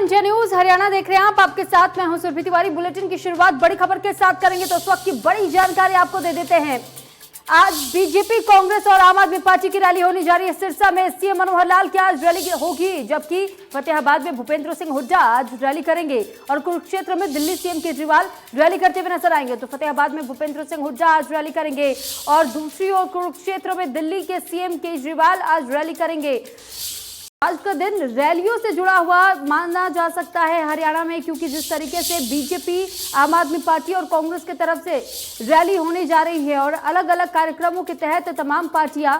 India news Haryana देख रहे हैं आप। आपके साथ मैं हूं सुरभि तिवारी। बुलेटिन की शुरुआत बड़ी खबर के साथ करेंगे तो उस वक्त की बड़ी जानकारी आपको दे देते हैं। आज बीजेपी, कांग्रेस और आम आदमी पार्टी की रैली होने जा रही है। सिरसा में सीएम मनोहर लाल की आज रैली होगी, जबकि फतेहाबाद में भूपेंद्र सिंह हुड्डा आज रैली करेंगे और कुरुक्षेत्र में दिल्ली सीएम केजरीवाल रैली करते हुए नजर आएंगे। तो फतेहाबाद में भूपेंद्र सिंह हुड्डा आज रैली करेंगे और दूसरी ओर कुरुक्षेत्र में दिल्ली के सीएम केजरीवाल आज रैली करेंगे। आज का दिन रैलियों से जुड़ा हुआ माना जा सकता है हरियाणा में, क्योंकि जिस तरीके से बीजेपी, आम आदमी पार्टी और कांग्रेस की तरफ से रैली होने जा रही है और अलग अलग कार्यक्रमों के तहत तमाम पार्टियां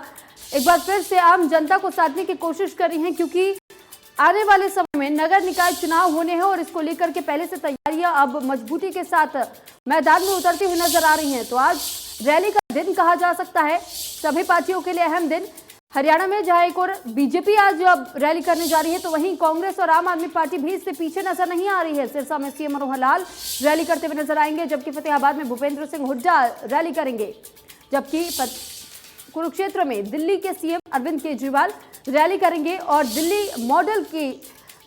एक बार फिर से आम जनता को साधने की कोशिश कर रही हैं, क्योंकि आने वाले समय में नगर निकाय चुनाव होने हैं और इसको लेकर के पहले से तैयारियां अब मजबूती के साथ मैदान में उतरती हुई नजर आ रही हैं। तो आज रैली का दिन कहा जा सकता है सभी पार्टियों के लिए अहम दिन हरियाणा में, जहां एक और बीजेपी आज रैली करने जा रही है तो वहीं कांग्रेस और आम आदमी पार्टी भी इससे पीछे नजर नहीं आ रही है। सिरसा में सीएम मनोहर लाल रैली करते हुए नजर आएंगे, जबकि फतेहाबाद में भूपेंद्र सिंह हुड्डा रैली करेंगे, जबकि कुरुक्षेत्र में दिल्ली के सीएम अरविंद केजरीवाल रैली करेंगे और दिल्ली मॉडल की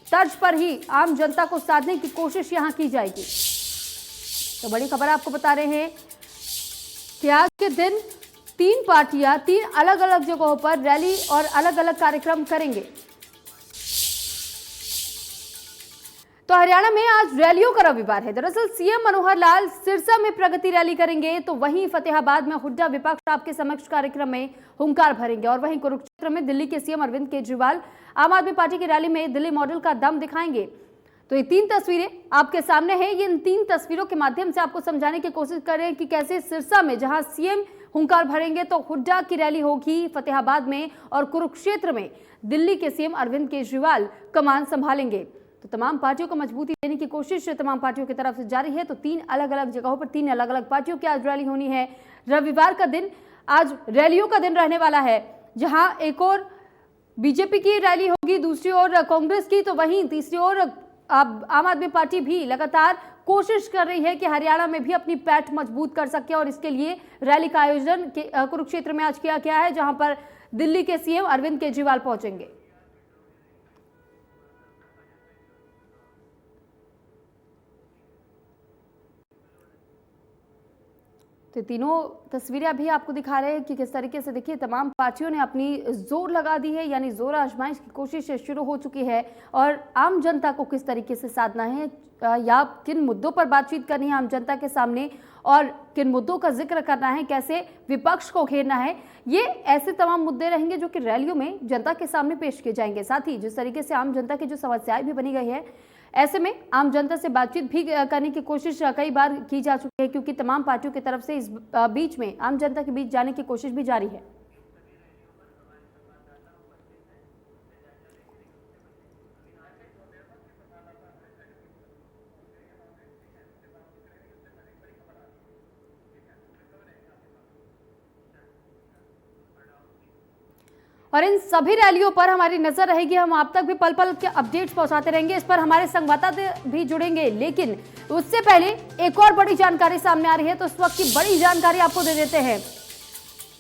तर्ज पर ही आम जनता को साधने की कोशिश यहां की जाएगी। तो बड़ी खबर आपको बता रहे हैं कि आज के दिन तीन पार्टियां तीन अलग अलग जगहों पर रैली और अलग अलग कार्यक्रम करेंगे। तो हरियाणा में आज रैलियों का रविवार है। दरअसल सीएम मनोहर लाल सिरसा में प्रगति रैली करेंगे तो वहीं फतेहाबाद में हुड्डा विपक्ष आपके समक्ष कार्यक्रम में हुंकार भरेंगे और वहीं कुरुक्षेत्र में दिल्ली के सीएम अरविंद केजरीवाल आम आदमी पार्टी की रैली में दिल्ली मॉडल का दम दिखाएंगे। तो ये तीन तस्वीरें आपके सामने हैं। ये इन तीन तस्वीरों के माध्यम से आपको समझाने की कोशिश करें कि कैसे सिरसा में जहां सीएम हुंकार भरेंगे तो हुड्डा की रैली होगी फतेहाबाद में और कुरुक्षेत्र में दिल्ली के सीएम अरविंद केजरीवाल कमान संभालेंगे। तो तमाम पार्टियों को मजबूती देने की कोशिश तमाम पार्टियों की तरफ से जारी है। तो तीन अलग अलग जगहों पर तीन अलग अलग पार्टियों की आज रैली होनी है। रविवार का दिन आज रैलियों का दिन रहने वाला है, जहां एक और बीजेपी की रैली होगी, दूसरी ओर कांग्रेस की, तो वहीं तीसरी ओर आम आदमी पार्टी भी लगातार कोशिश कर रही है कि हरियाणा में भी अपनी पैठ मजबूत कर सके और इसके लिए रैली का आयोजन कुरुक्षेत्र में आज किया गया है, जहां पर दिल्ली के सीएम अरविंद केजरीवाल पहुंचेंगे। तो तीनों तस्वीरें अभी आपको दिखा रहे हैं कि किस तरीके से देखिए तमाम पार्टियों ने अपनी जोर लगा दी है, यानी जोर आजमाइश की कोशिश शुरू हो चुकी है और आम जनता को किस तरीके से साधना है या किन मुद्दों पर बातचीत करनी है आम जनता के सामने और किन मुद्दों का जिक्र करना है, कैसे विपक्ष को घेरना है, ये ऐसे तमाम मुद्दे रहेंगे जो कि रैलियों में जनता के सामने पेश किए जाएंगे। साथ ही जिस तरीके से आम जनता की जो समस्याएं भी बनी गई है, ऐसे में आम जनता से बातचीत भी करने की कोशिश कई बार की जा चुकी है, क्योंकि तमाम पार्टियों की तरफ से इस बीच में आम जनता के बीच जाने की कोशिश भी जारी है। और इन सभी रैलियों पर हमारी नजर रहेगी। हम आप तक भी पल पल के अपडेट्स पहुंचाते रहेंगे। इस पर हमारे संवाददाता भी जुड़ेंगे, लेकिन उससे पहले एक और बड़ी जानकारी सामने आ रही है, तो उस वक्त की बड़ी जानकारी आपको दे देते हैं।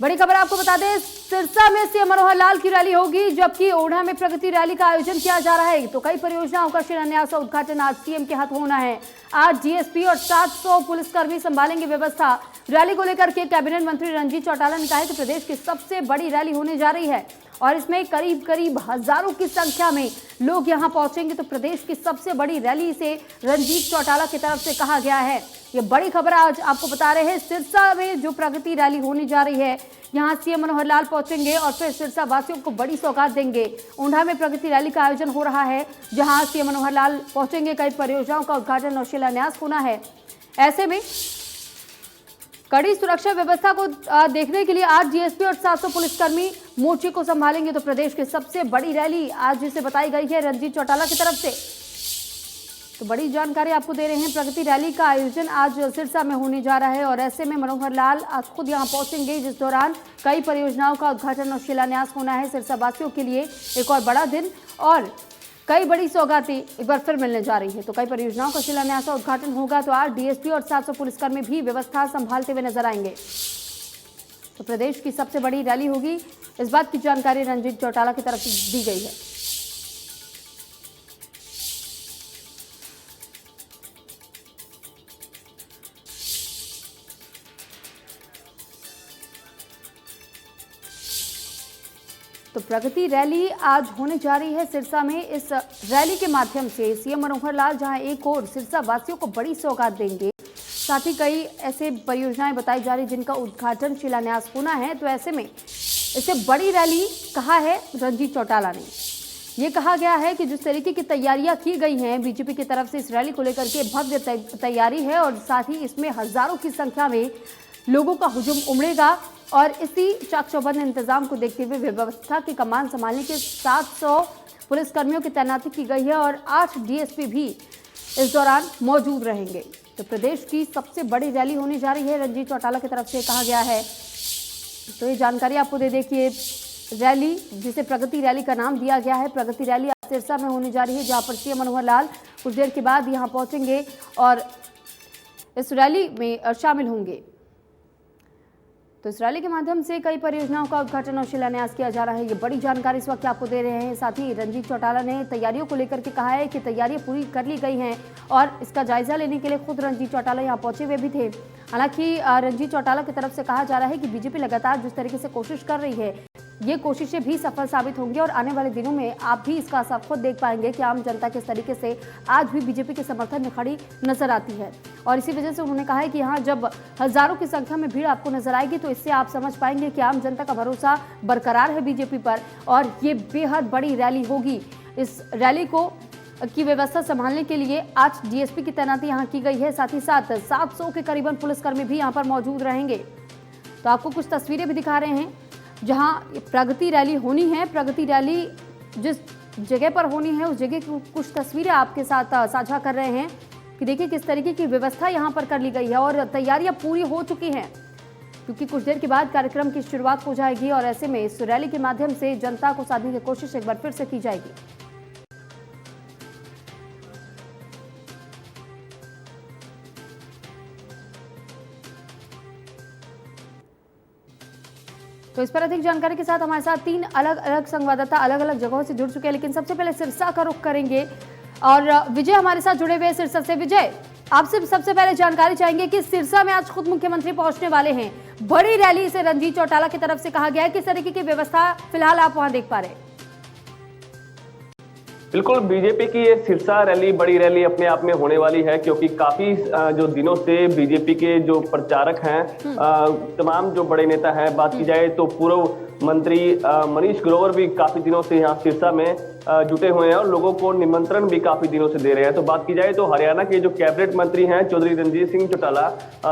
बड़ी खबर आपको बता दें, सिरसा में सीएम मनोहर लाल की रैली होगी, जबकि ओढ़ा में प्रगति रैली का आयोजन किया जा रहा है। तो कई परियोजनाओं का शिलान्यास और उद्घाटन आज सीएम के हाथ होना है। आज डीएसपी और 700 पुलिसकर्मी संभालेंगे व्यवस्था। रैली को लेकर के कैबिनेट मंत्री रणजीत चौटाला ने कहा है कि प्रदेश की सबसे बड़ी रैली होने जा रही है और इसमें करीब हजारों की संख्या में लोग यहां पहुंचेंगे। तो प्रदेश की सबसे बड़ी रैली से रणजीत चौटाला की तरफ से कहा गया है। ये बड़ी खबर आज आपको बता रहे हैं। सिरसा में जो प्रगति रैली होने जा रही है, यहां सीएम मनोहर लाल पहुंचेंगे और फिर सिरसा वासियों को बड़ी सौगात देंगे। ऊंढा में प्रगति रैली का आयोजन हो रहा है, जहां सीएम मनोहर लाल पहुंचेंगे। कई परियोजनाओं का उद्घाटन और शिलान्यास होना है। ऐसे में कड़ी सुरक्षा व्यवस्था को देखने के लिए आज डीएसपी और 700 पुलिसकर्मी मोर्चे को संभालेंगे। तो प्रदेश की सबसे बड़ी रैली आज जिसे बताई गई है रणजीत चौटाला की तरफ से। तो बड़ी जानकारी आपको दे रहे हैं। प्रगति रैली का आयोजन आज सिरसा में होने जा रहा है और ऐसे में मनोहर लाल आज खुद यहां पहुंचेंगे, जिस दौरान कई परियोजनाओं का उद्घाटन और शिलान्यास होना है। सिरसा वासियों के लिए एक और बड़ा दिन और कई बड़ी सौगातें एक बार फिर मिलने जा रही है। तो कई परियोजनाओं का शिलान्यास और उद्घाटन होगा। तो आज डीएसपी और 700 पुलिसकर्मी भी व्यवस्था संभालते हुए नजर आएंगे। तो प्रदेश की सबसे बड़ी रैली होगी, इस बात की जानकारी रणजीत चौटाला की तरफ से दी गई है। तो प्रगति रैली आज होने जा रही है सिरसा में। इस रैली के माध्यम से सीएम मनोहर लाल जहां एक और सिरसा वासियों को बड़ी सौगात देंगे, साथ ही कई ऐसे परियोजनाएं बताई जा रही जिनका उद्घाटन शिलान्यास होना है। तो ऐसे में इसे बड़ी रैली कहा है रंजीत चौटाला ने। ये कहा गया है कि जिस तरीके की तैयारियां की गई हैं बीजेपी की तरफ से इस रैली को लेकर के भव्य तैयारी है और साथ ही इसमें हजारों की संख्या में लोगों का हुजूम उमड़ेगा और इसी चाक चौबंद इंतजाम को देखते हुए व्यवस्था की कमान संभालने के 700 पुलिसकर्मियों की तैनाती की गई है और 8 डीएसपी भी इस दौरान मौजूद रहेंगे। तो प्रदेश की सबसे बड़ी रैली होने जा रही है, रंजीत चौटाला की तरफ से कहा गया है। तो ये जानकारी आपको दे दें कि ये रैली, जिसे प्रगति रैली का नाम दिया गया है, प्रगति रैली आज सिरसा में होने जा रही है, जहां पर सीएम मनोहर लाल कुछ देर के बाद यहां पहुंचेंगे और इस रैली में शामिल होंगे। तो इस रैली के माध्यम से कई परियोजनाओं का उद्घाटन और शिलान्यास किया जा रहा है। ये बड़ी जानकारी इस वक्त आपको दे रहे हैं। साथ ही रंजीत चौटाला ने तैयारियों को लेकर के कहा है कि तैयारियां पूरी कर ली गई हैं और इसका जायजा लेने के लिए खुद रंजीत चौटाला यहां पहुंचे हुए भी थे। हालांकि रंजीत चौटाला की तरफ से कहा जा रहा है कि बीजेपी लगातार जिस तरीके से कोशिश कर रही है, ये कोशिशें भी सफल साबित होंगी और आने वाले दिनों में आप भी इसका असर खुद देख पाएंगे कि आम जनता किस तरीके से आज भी बीजेपी के समर्थन में खड़ी नजर आती है। और इसी वजह से उन्होंने कहा है कि यहाँ जब हजारों की संख्या में भीड़ आपको नजर आएगी तो इससे आप समझ पाएंगे कि आम जनता का भरोसा बरकरार है बीजेपी पर और ये बेहद बड़ी रैली होगी। इस रैली की व्यवस्था संभालने के लिए 8 डीएसपी की तैनाती यहाँ की गई है। साथ ही साथ 700 के करीबन पुलिसकर्मी भी यहाँ पर मौजूद रहेंगे। तो आपको कुछ तस्वीरें भी दिखा रहे हैं जहां प्रगति रैली होनी है। प्रगति रैली जिस जगह पर होनी है उस जगह की कुछ तस्वीरें आपके साथ साझा कर रहे हैं कि देखिए किस तरीके की व्यवस्था यहां पर कर ली गई है और तैयारियां पूरी हो चुकी हैं, क्योंकि कुछ देर के बाद कार्यक्रम की शुरुआत हो जाएगी और ऐसे में इस रैली के माध्यम से जनता को साधने की कोशिश एक बार फिर से की जाएगी। तो इस पर अधिक जानकारी के साथ हमारे साथ 3 अलग अलग संवाददाता अलग अलग जगहों से जुड़ चुके हैं, लेकिन सबसे पहले सिरसा का रुख करेंगे और विजय हमारे साथ जुड़े हुए हैं सिरसा से। विजय, आपसे सबसे पहले जानकारी चाहेंगे कि सिरसा में आज खुद मुख्यमंत्री पहुंचने वाले हैं, बड़ी रैली से रंजीत चौटाला की तरफ से कहा गया है, किस तरीके की व्यवस्था फिलहाल आप वहां देख पा रहे हैं? बिल्कुल, बीजेपी की ये सिरसा रैली बड़ी रैली अपने आप में होने वाली है, क्योंकि काफी जो दिनों से बीजेपी के जो प्रचारक हैं, तमाम जो बड़े नेता हैं, बात की जाए तो पूर्व मंत्री मनीष ग्रोवर भी काफी दिनों से यहाँ सिरसा में जुटे हुए हैं और लोगों को निमंत्रण भी काफी दिनों से दे रहे हैं। तो बात की जाए तो हरियाणा के जो कैबिनेट मंत्री हैं चौधरी रणजीत सिंह चौटाला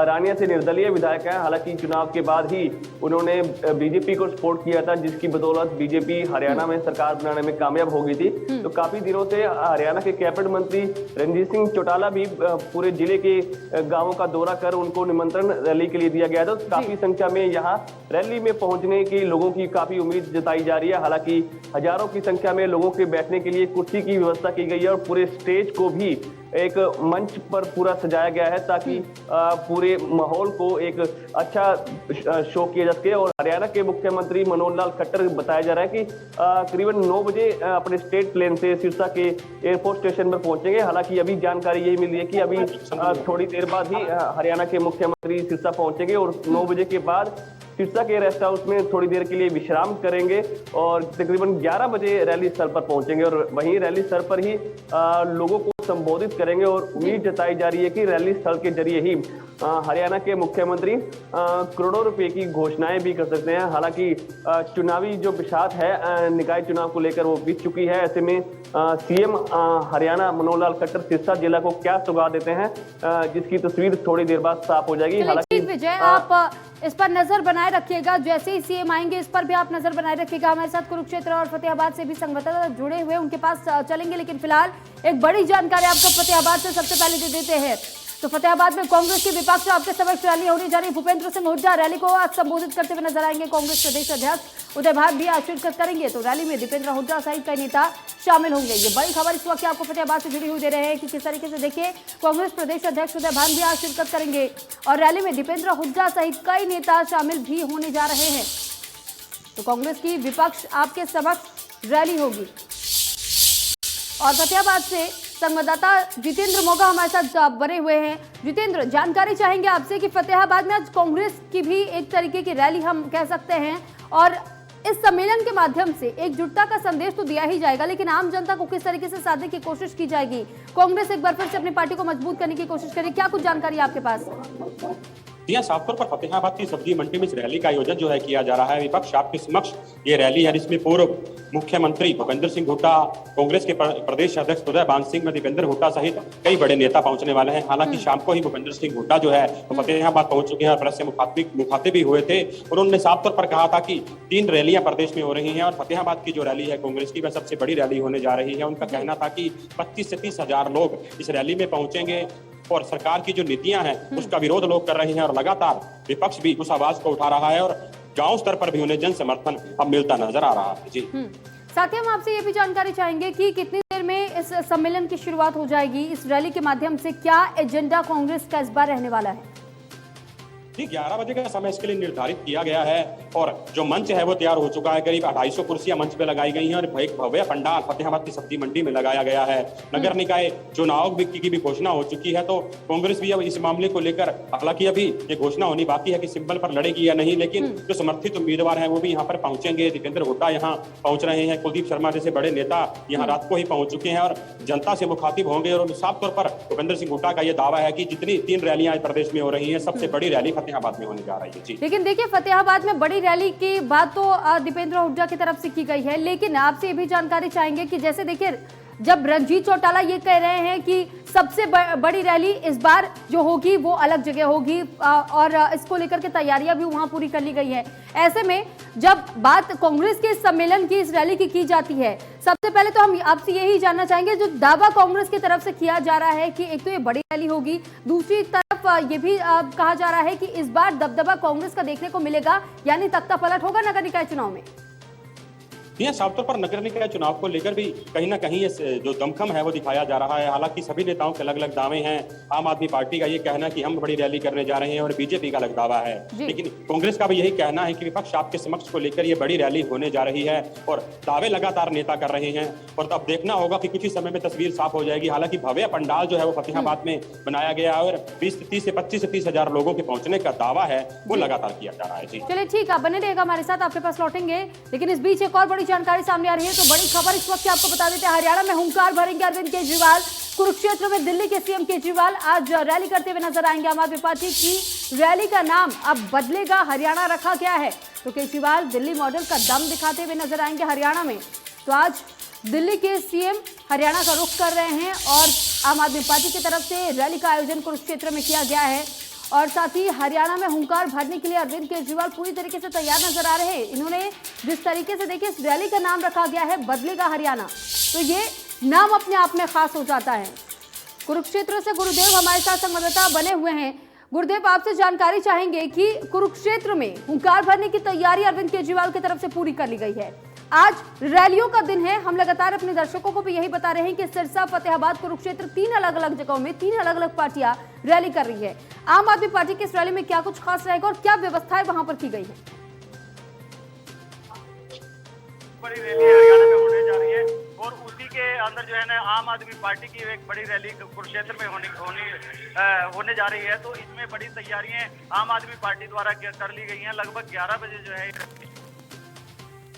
रानिया से निर्दलीय विधायक हैं। हालांकि चुनाव के बाद ही उन्होंने बीजेपी को सपोर्ट किया था, जिसकी बदौलत बीजेपी हरियाणा में सरकार बनाने में कामयाब हो गई थी। तो काफी दिनों से हरियाणा के कैबिनेट मंत्री रणजीत सिंह चौटाला भी पूरे जिले के गाँवों का दौरा कर उनको निमंत्रण रैली के लिए दिया गया था। काफी संख्या में यहाँ रैली में पहुंचने की लोगों की काफी उम्मीद जताई जा रही है। हालांकि हजारों की संख्या में लोगों के बैठने के लिए कुर्सी की व्यवस्था की गई है और पूरे स्टेज को भी एक मंच पर पूरा सजाया गया है, ताकि पूरे माहौल को एक अच्छा शो किया जा सके। और हरियाणा के मुख्यमंत्री मनोहर लाल खट्टर बताया जा रहा है कि करीबन 9 बजे अपने स्टेट प्लेन से सिरसा के एयरपोर्ट स्टेशन पर पहुंचेंगे। हालांकि अभी जानकारी यही मिली है कि अभी थोड़ी देर बाद ही हरियाणा के मुख्यमंत्री सिरसा पहुंचेंगे और 9 बजे के बाद सिरसा के रेस्ट हाउस में थोड़ी देर के लिए विश्राम करेंगे और तकरीबन 11 बजे रैली स्थल पर पहुंचेंगे और वहीं रैली स्थल पर ही लोगों को संबोधित करेंगे। और उम्मीद जताई जा रही है कि रैली स्थल के जरिए ही हरियाणा के मुख्यमंत्री करोड़ों रुपए की घोषणाएं भी कर सकते हैं। हालांकि चुनावी जो बिसात है निकाय चुनाव को लेकर वो बीत चुकी है। ऐसे में सीएम हरियाणा मनोहर लाल खट्टर सिरसा जिला को क्या सौगात देते हैं, जिसकी तस्वीर थोड़ी देर बाद साफ हो जाएगी। हालांकि विजय, आप इस पर नजर बनाए रखिएगा, जैसे ही सीएम आएंगे इस पर भी आप नजर बनाए रखिएगा। हमारे साथ कुरुक्षेत्र और फतेहाबाद से भी संवाददाता जुड़े हुए, उनके पास चलेंगे, लेकिन फिलहाल एक बड़ी जानकारी आपको फतेहाबाद से सबसे पहले दे देते हैं। तो फतेहाबाद में कांग्रेस के विपक्ष आपके समक्ष रैली होने जा रही है। भूपेंद्र सिंह हुड्डा रैली को आज संबोधित करते हुए नजर आएंगे। कांग्रेस प्रदेश अध्यक्ष उदय भान भी आज शिरकत करेंगे। तो रैली में दीपेंद्र हुड्डा सहित कई नेता शामिल होंगे। ये बड़ी खबर इस वक्त आपको फतेहाबाद से जुड़ी हुई दे रहे हैं कि किस तरीके से देखिए कांग्रेस प्रदेश अध्यक्ष उदय भान भी आज शिरकत करेंगे और रैली में दीपेंद्र हुड्डा सहित कई नेता शामिल भी होने जा रहे हैं। तो कांग्रेस की विपक्ष आपके समक्ष रैली होगी। और फतेहाबाद से संवाददाता जितेंद्र मोगा हमारे साथ बने हुए हैं। जितेंद्र, जानकारी चाहेंगे आपसे कि फतेहाबाद में आज कांग्रेस की भी एक तरीके की रैली हम कह सकते हैं और इस सम्मेलन के माध्यम से एकजुटता का संदेश तो दिया ही जाएगा, लेकिन आम जनता को किस तरीके से साधने की कोशिश की जाएगी? कांग्रेस एक बार फिर से अपनी पार्टी को मजबूत करने की कोशिश करेगी, क्या कुछ जानकारी है आपके पास? यहाँ साफ तौर पर फतेहाबाद की सब्जी मंडी में इस रैली का आयोजन जो है किया जा रहा है। विपक्ष आपके समक्ष ये रैली है, जिसमें पूर्व मुख्यमंत्री भूपेंद्र सिंह हुड्डा, कांग्रेस के प्रदेश अध्यक्ष उदय भान सिंह में दीपेंद्र हुड्डा सहित कई बड़े नेता पहुंचने वाले हैं। हालांकि शाम को ही भूपेंद्र सिंह हुड्डा जो है वो फतेहाबाद पहुंच चुके हैं और प्रेस से मुखातिब भी हुए थे। उन्होंने साफ तौर पर कहा था कि 3 रैलियां प्रदेश में हो रही हैं और फतेहाबाद की जो रैली है कांग्रेस की वह सबसे बड़ी रैली होने जा रही है। उनका कहना था कि 25 से 30 हजार लोग इस रैली में पहुंचेंगे और सरकार की जो नीतियां हैं उसका विरोध लोग कर रहे हैं और लगातार विपक्ष भी उस आवाज को उठा रहा है और गांव स्तर पर भी उन्हें जन समर्थन अब मिलता नजर आ रहा है। जी साथ ही हम आपसे ये भी जानकारी चाहेंगे कि कितनी देर में इस सम्मेलन की शुरुआत हो जाएगी, इस रैली के माध्यम से क्या एजेंडा कांग्रेस का इस बार रहने वाला है? जी 11 बजे का समय इसके लिए निर्धारित किया गया है और जो मंच है वो तैयार हो चुका है। करीब 250 कुर्सियां मंच पे लगाई गई हैं और एक भव्य पंडाल फतेहाबाद की सब्जी मंडी में लगाया गया है। नगर निकाय चुनाव की भी घोषणा हो चुकी है, तो कांग्रेस भी अब इस मामले को लेकर, हालांकि अभी ये घोषणा होनी बाकी है कि सिंबल पर लड़ेगी या नहीं, लेकिन जो समर्थित उम्मीदवार हैं वो भी यहाँ पर पहुंचेंगे। दीपेंद्र हुड्डा यहाँ पहुंच रहे हैं, कुलदीप शर्मा जैसे बड़े नेता यहाँ रात को ही पहुंच चुके हैं और जनता से मुखातिब होंगे। और साफ तौर पर भूपेंद्र सिंह हुड्डा का यह दावा है कि जितनी 3 रैलियां प्रदेश में हो रही है सबसे बड़ी रैली फतेहाबाद में होने जा रही है। जी लेकिन देखिए, फतेहाबाद में बड़ी रैली की बात तो दीपेंद्र हुड्डा की तरफ से की गई है, लेकिन आपसे ये भी जानकारी चाहेंगे कि जैसे देखिए जब रणजीत चौटाला ये कह रहे हैं कि सबसे बड़ी रैली इस बार जो होगी वो अलग जगह होगी और इसको लेकर के तैयारियां भी वहां पूरी कर ली गई है, ऐसे में जब बात कांग्रेस के सम्मेलन की, इस रैली की जाती है, सबसे पहले तो हम आपसे यही जानना चाहेंगे, जो दावा कांग्रेस की तरफ से किया जा रहा है कि एक तो ये बड़ी रैली होगी, दूसरी तरफ ये भी कहा जा रहा है कि इस बार दबदबा कांग्रेस का देखने को मिलेगा, यानी तख्ता पलट होगा नगर निकाय चुनाव में। यह साफ तौर पर नगर निकाय चुनाव को लेकर भी कहीं ना कहीं जो दमखम है वो दिखाया जा रहा है। हालांकि सभी नेताओं के अलग अलग दावे हैं। आम आदमी पार्टी का ये कहना है कि हम बड़ी रैली करने जा रहे हैं और बीजेपी का अलग दावा है, लेकिन कांग्रेस का भी यही कहना है कि विपक्ष आपके समक्ष को लेकर ये बड़ी रैली होने जा रही है और दावे लगातार नेता कर रहे हैं। और अब देखना होगा कि कुछ ही समय में तस्वीर साफ हो जाएगी। हालांकि भव्य पंडाल जो है वो फतेहाबाद में बनाया गया है और 25 से 30 हजार लोगों के पहुंचने का दावा है वो लगातार किया जा रहा है। जी चलिए ठीक है, बने रहेगा हमारे साथ, आपके पास लौटेंगे। लेकिन इस बीच एक और बड़ी जानकारी सामने आ रही है, तो बड़ी खबर इस वक्त आपको बता देते हैं, हरियाणा में हुंकार भरेंगे अरविंद केजरीवाल। कुरुक्षेत्र में दिल्ली के सीएम केजरीवाल आज रैली करते हुए नजर आएंगे। आम आदमी पार्टी की रैली का नाम अब बदलेगा, हरियाणा रखा गया है, तो केजरीवाल दिल्ली मॉडल का दम दिखाते हुए नजर आएंगे हरियाणा में। तो आज दिल्ली के सीएम हरियाणा का रुख कर रहे हैं और आम आदमी पार्टी की तरफ से रैली का आयोजन कुरुक्षेत्र में किया गया है और साथ ही हरियाणा में हुंकार भरने के लिए अरविंद केजरीवाल पूरी तरीके से तैयार नजर आ रहे हैं। इन्होंने जिस तरीके से देखिए इस रैली का नाम रखा गया है बदलेगा हरियाणा, तो ये नाम अपने आप में खास हो जाता है। कुरुक्षेत्र से गुरुदेव हमारे साथ संवाददाता बने हुए हैं। गुरुदेव, आपसे जानकारी चाहेंगे कि कुरुक्षेत्र में हुंकार भरने की तैयारी अरविंद केजरीवाल की तरफ से पूरी कर ली गई है। आज रैलियों का दिन है, हम लगातार अपने दर्शकों को भी यही बता रहे हैं कि सिरसा, फतेहाबाद, कुरुक्षेत्र 3 अलग अलग जगहों में 3 अलग अलग पार्टियां रैली कर रही है। आम आदमी पार्टी की इस रैली में क्या कुछ खास रहेगा और क्या व्यवस्थाएं वहां पर की गई है? बड़ी रैली हरियाणा में होने जा रही है और उसी के अंदर जो है ना आम आदमी पार्टी की एक बड़ी रैली कुरुक्षेत्र में होने जा रही है। तो इसमें बड़ी तैयारियां आम आदमी पार्टी द्वारा कर ली गई हैं। लगभग 11 बजे जो है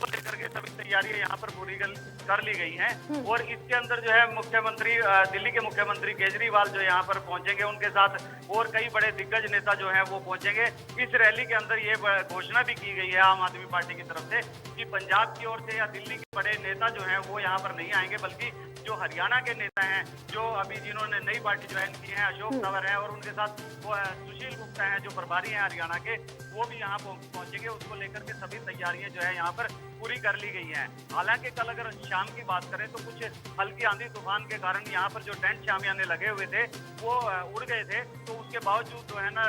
लेकर के सभी तैयारियां यहाँ पर पूरी कर ली गई हैं और इसके अंदर जो है मुख्यमंत्री, दिल्ली के मुख्यमंत्री केजरीवाल जो यहाँ पर पहुंचेंगे, उनके साथ और कई बड़े दिग्गज नेता जो हैं वो पहुंचेंगे। इस रैली के अंदर ये घोषणा भी की गई है आम आदमी पार्टी की तरफ से कि पंजाब की ओर से या दिल्ली के बड़े नेता जो हैं वो यहाँ पर नहीं आएंगे, बल्कि जो हरियाणा के नेता हैं, जो अभी जिन्होंने नई पार्टी ज्वाइन की है, अशोक तंवर हैं और उनके साथ सुशील गुप्ता हैं जो प्रभारी हैं हरियाणा के, वो भी यहाँ पहुंचेंगे। उसको लेकर के सभी तैयारियां जो है यहाँ पर पूरी कर ली गई हैं। हालांकि कल अगर शाम की बात करें तो कुछ हल्की आंधी तूफान के कारण यहाँ पर जो टेंट शामियाने लगे हुए थे वो उड़ गए थे। तो उसके बावजूद जो है ना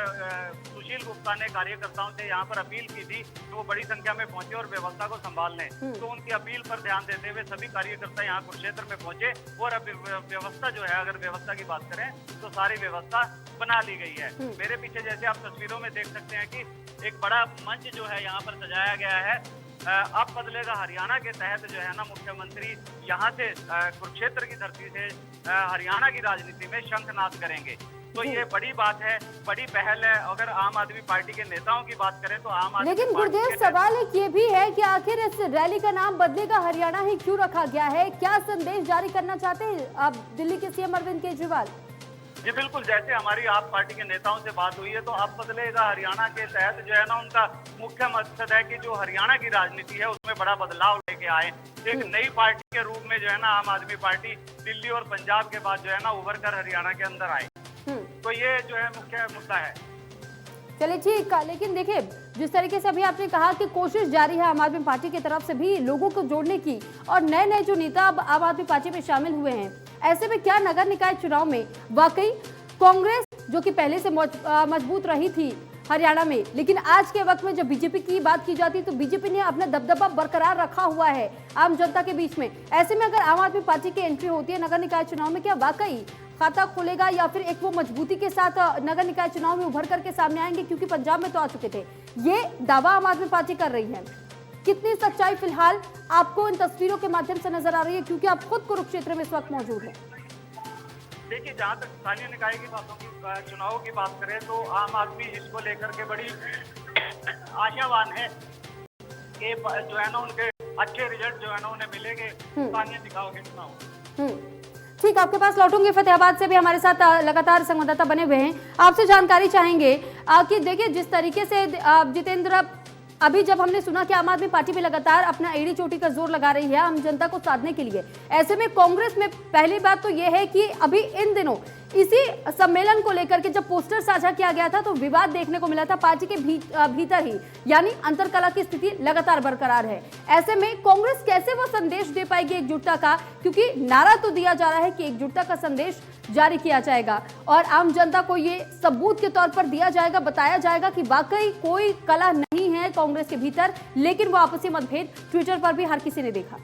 सुशील गुप्ता ने कार्यकर्ताओं से यहाँ पर अपील की थी कि वो बड़ी संख्या में पहुंचे और व्यवस्था को संभाल लें। तो उनकी अपील पर ध्यान देते हुए सभी कार्यकर्ता यहाँ कुरुक्षेत्र में पहुंचे और अब व्यवस्था जो है, अगर व्यवस्था की बात करें तो सारी व्यवस्था बना ली गई है। मेरे पीछे जैसे आप तस्वीरों में देख सकते हैं कि एक बड़ा मंच जो है यहाँ पर सजाया गया है। अब बदलेगा हरियाणा के तहत जो है ना मुख्यमंत्री यहाँ से कुरुक्षेत्र की धरती से हरियाणा की राजनीति में शंखनाद करेंगे। तो ये बड़ी बात है, बड़ी पहल है। अगर आम आदमी पार्टी के नेताओं की बात करें तो आम आदमी लेकिन पार्टी गुरुदेव, के सवाल एक ये भी है कि आखिर इस रैली का नाम बदलेगा हरियाणा ही क्यों रखा गया है? क्या संदेश जारी करना चाहते हैं अब दिल्ली के सीएम अरविंद केजरीवाल? जी बिल्कुल, जैसे हमारी आप पार्टी के नेताओं से बात हुई है तो अब बदलेगा हरियाणा के तहत जो है ना, उनका मुख्य मकसद है कि जो हरियाणा की राजनीति है उसमें बड़ा बदलाव लेके आए। एक नई पार्टी के रूप में जो है ना आम आदमी पार्टी दिल्ली और पंजाब के बाद जो है ना उभर कर हरियाणा के अंदर आए। तो ये जो है मुख्य मुद्दा है। चलिए ठीक, लेकिन देखिए जिस तरीके से अभी आपने कहा कि कोशिश जारी है आम आदमी पार्टी की तरफ से भी लोगों को जोड़ने की, और नए नए जो नेता अब आम आदमी पार्टी में शामिल हुए हैं, ऐसे में क्या नगर निकाय चुनाव में वाकई कांग्रेस जो कि पहले से मजबूत रही थी हरियाणा में, लेकिन आज के वक्त में जब बीजेपी की बात की जाती है तो बीजेपी ने अपना दबदबा बरकरार रखा हुआ है आम जनता के बीच में, ऐसे में अगर आम आदमी पार्टी की एंट्री होती है नगर निकाय चुनाव में, क्या वाकई खाता खोलेगा या फिर एक वो मजबूती के साथ नगर निकाय चुनाव में उभर करके सामने आएंगे? क्योंकि पंजाब में तो आ चुके थे, ये दावा आम आदमी पार्टी कर रही है। कितनी सच्चाई फिलहाल आपको इन तस्वीरों के माध्यम से नजर आ रही है, क्योंकि आप खुद कुरुक्षेत्र में इस वक्त मौजूद है? देखिए, जहाँ तक स्थानीय निकाय की बातों की चुनाव की बात करें तो आम आदमी इसको लेकर के बड़ी आशावान है कि जो है ना उनके अच्छे रिजल्ट जो है ना उन्हें मिलेंगे स्थानीय निकायों के चुनाव। ठीक, आपके पास लौटूंगे। फतेहाबाद से भी हमारे साथ लगातार संवाददाता बने हुए हैं, आपसे जानकारी चाहेंगे कि देखिए जिस तरीके से जितेंद्र, अभी जब हमने सुना कि आम आदमी पार्टी भी लगातार अपना एड़ी चोटी का जोर लगा रही है आम जनता को साधने के लिए, ऐसे में कांग्रेस में पहली बात तो यह है कि अभी इन दिनों इसी सम्मेलन को लेकर के जब पोस्टर साझा किया गया था तो विवाद देखने को मिला था पार्टी के भीतर ही, यानी अंतरकलह की स्थिति लगातार बरकरार है। ऐसे में कांग्रेस कैसे वो संदेश दे पाएगी एकजुटता का, क्योंकि नारा तो दिया जा रहा है कि एकजुटता का संदेश जारी किया जाएगा और आम जनता को ये सबूत के तौर पर दिया जाएगा, बताया जाएगा कि वाकई कोई कलह नहीं है कांग्रेस के भीतर, लेकिन वो आपसी मतभेद ट्विटर पर भी हर किसी ने देखा।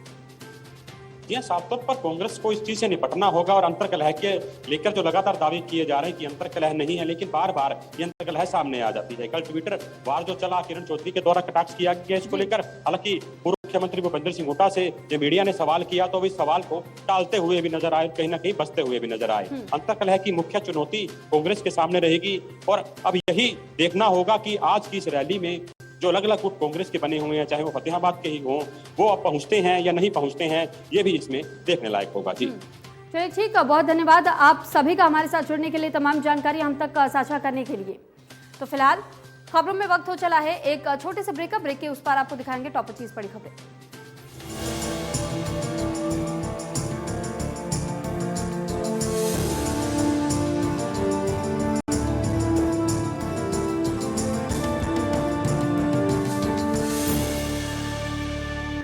यह साफ तौर पर कांग्रेस को इस चीज से निपटना होगा और अंतरकलह के लेकर जो लगातार दावे किए जा रहे हैं कि अंतरकलह नहीं है, लेकिन बार बार ये अंतरकलह सामने आ जाती है। कल ट्विटर वार जो चला, किरण चौधरी के द्वारा कटाक्ष किया गया इसको लेकर, हालांकि पूर्व मुख्यमंत्री भूपेंद्र सिंह हुड्डा से जब मीडिया ने सवाल किया तो इस सवाल को टालते हुए भी नजर आए, कहीं ना कहीं बचते हुए भी नजर आए। अंतरकलह की मुख्य चुनौती कांग्रेस के सामने रहेगी और अब यही देखना होगा कि आज की इस रैली में जो अलग अलग गुट कांग्रेस के बने हुए हैं, चाहे वो फतेहाबाद के ही हों, वो अब पहुंचते हैं या नहीं पहुंचते हैं, ये भी इसमें देखने लायक होगा। जी चलिए ठीक है, बहुत धन्यवाद आप सभी का हमारे साथ जुड़ने के लिए, तमाम जानकारी हम तक साझा करने के लिए। तो फिलहाल खबरों में वक्त हो चला है एक छोटे से ब्रेक के उस पार आपको दिखाएंगे टॉप 25 बड़ी खबरें।